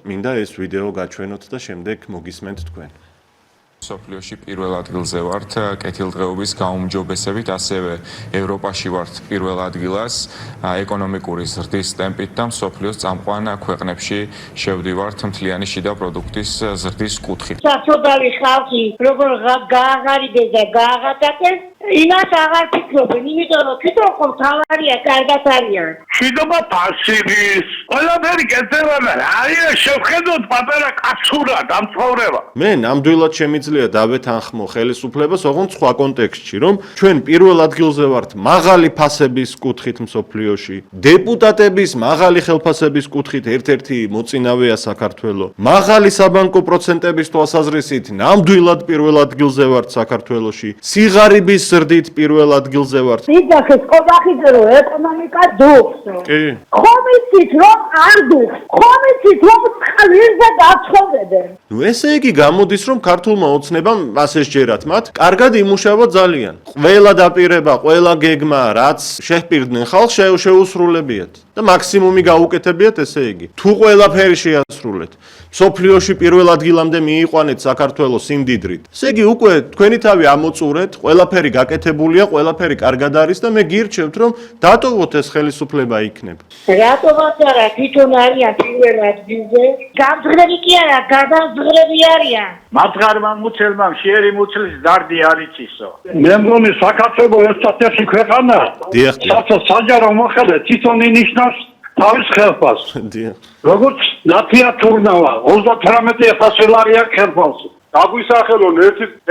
მინდა ეს ვიდეო გაჩვენოთ და შემდეგ მოგისმენთ თქვენ. სოფლიოში პირველ ადგილზე ვართ კეთილდღეობის გაუმჯობესებით, ასევე ევროპაში ვართ პირველ ადგილას ეკონომიკური ზრდის ტემპით და მსოფლიოს წამყვან ქვეყნებში შევდივართ მთლიანი შიდა პროდუქტის ზრდის კუთხით. Საცოდავი ხალხი როგორ გააღარიბეს და გააღატაკეს, იმას აღარ ფიქრობენ, იმიტომ რომ თვითონ ხომ თავარია კარგად არიან. შიდობა ფასიბის, ყველაფერი კეთდება, არია შევხედოთ პაპერა კაცურა დამცხოვრება. მე ნამდვილად შემიძლია დავეთანხმო ხელისუფლებას ოღონდ სხვა კონტექსტში, რომ ჩვენ პირველ ადგილზე ვართ მაღალი ფასების კუთხით მსოფლიოში, დეპუტატების მაღალი ხელფასების კუთხით ერთ-ერთი მოწინავეა საქართველო. მაღალი საბანკო პროცენტების თვალსაზრისით ნამდვილად პირველ ადგილზე ვართ საქართველოში. სიღარიბის ზრდით პირველ ადგილზე ვართ. Იდახეს ყობახიძე რომ ეკონომიკა დუხს. კი. ხომ იცით რომ არ დუხს. ხომ იცით რომ წყლირზე დაცხოვრებენ. ნუ ესე იგი გამოდის რომ ქართულმა ოცნებამ ასე შეერათ მათ, კარგად იმუშავა ძალიან. ყველა დაპირება, ყველა გეგმა, რაც შეჰპირდნენ ხალხს, შეუსრულებიათ და მაქსიმუმი გაუკეთებიათ, ესე იგი. თუ ყველაფერი შეასრულეთ, სოფლიოში პირველ ადგილამდე მიიყვანეთ საქართველოს სიმდიდრით. ესე იგი უკვე თქვენი თავი ამოწურეთ, ყველაფერი გაკეთებულია, ყველაფერი კარგად არის და მე გირჩევთ რომ დატოვოთ ეს ხელისუფლება იქნებ. რატომაც არა თვითონ არიან პირველ ადგილზე? გამძღრები კი არა, გადამძღრები არიან. მათ ღარმა მუცელმა შეერი მუცლის დარდი არ იცისო. მე მგონი საქართველოს ერთ-ერთი ქვეყანა, დიახ. სადაც საჯარო მოხდა თვითონ ინიშნავს თავის ხელფასს. დიახ. როგორც ნათია თურნავა 38,000 ლარია ხელფასი. დაგვისახელონ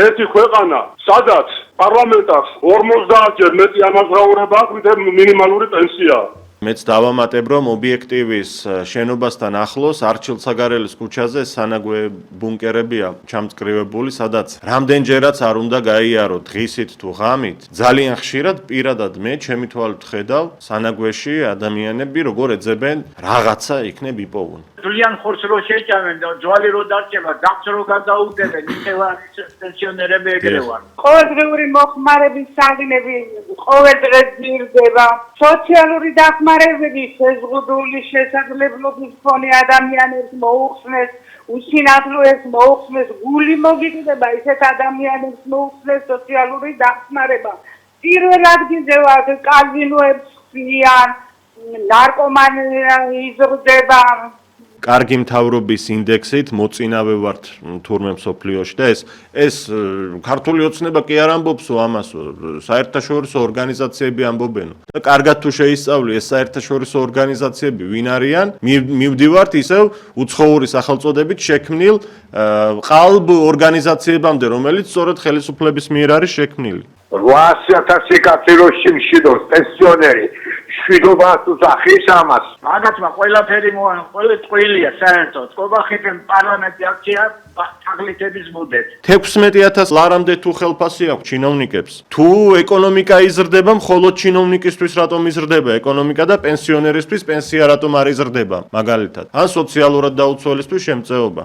ერთი ქვეყანა, სადაც პარლამენტს 50-ჯერ მეტი ანაზღაურება აქვს, ვიდრე მინიმალური პენსიაა. მეც დავამატებ რომ ობიექტივის შენობასთან ახლოს არჩილ-ცაგარელის ქუჩაზე სანაგვე ბუნკერებია ჩამწკრივებული, სადაც რამდენჯერაც არ უნდა გაიარო დღისით თუ ღამით. ძალიან ხშირად პირადად მე ჩემი თვალით ხედავ სანაგვეში ადამიანები როგორ ეძებენ რაღაცა იქნებ იპოვონ. ძალიან ხორცს რო შეჭამენ და ძვალი რო დარჩება, დახს რო გადაუდებენ, იხევანი პენსიონერები ეგრე ვარ. ყოველდღიური მოხმარების საგნები ყოველ დღეს ძირდება. სოციალური დახმარებები შეზღუდული შესაძლებლობის მქონე ადამიანებს მოუხსნეს, უსინათლოებს მოუხსნეს, გული მოგიკვდება ისეთ ადამიანებს მოუხსნეს სოციალური დახმარება. პირველ ადგილზე ვართ კაზინოებს ხსნიან, ნარკომანია იზრდება. კარგი მთავრობის ინდექსით მოწინავე ვართ თურმე მსოფლიოში და ეს ქართული ოცნება კი არ ამბობსო ამასო, საერთაშორისო ორგანიზაციები ამბობენო. და კარგად თუ შეისწავლი ეს საერთაშორისო ორგანიზაციები ვინ არიან, მივდივართ ისევ უცხოური სახელწოდებით შექმნილ ყალბ ორგანიზაციებამდე, რომელიც სწორედ ხელისუფლების მიერ არის შექმნილი. 800,000 კაცი რო შიმშილობს პენსიონერი. შვიდობას უძახის ამას. მაგათმა ყველაფერი ყველა წყვილია საერთოდ. ყობახიძემ პარლამენტი აქცია თაღლითების მუდეთ. 16,000 ლარამდე თუ ხელფასი აქვს ჩინოვნიკებს. თუ ეკონომიკა იზრდება, მხოლოდ ჩინოვნიკისთვის რატომ იზრდება ეკონომიკა და პენსიონერისთვის პენსია რატომ არ იზრდება მაგალითად. ან სოციალურად დაუცველისთვის შემწეობა.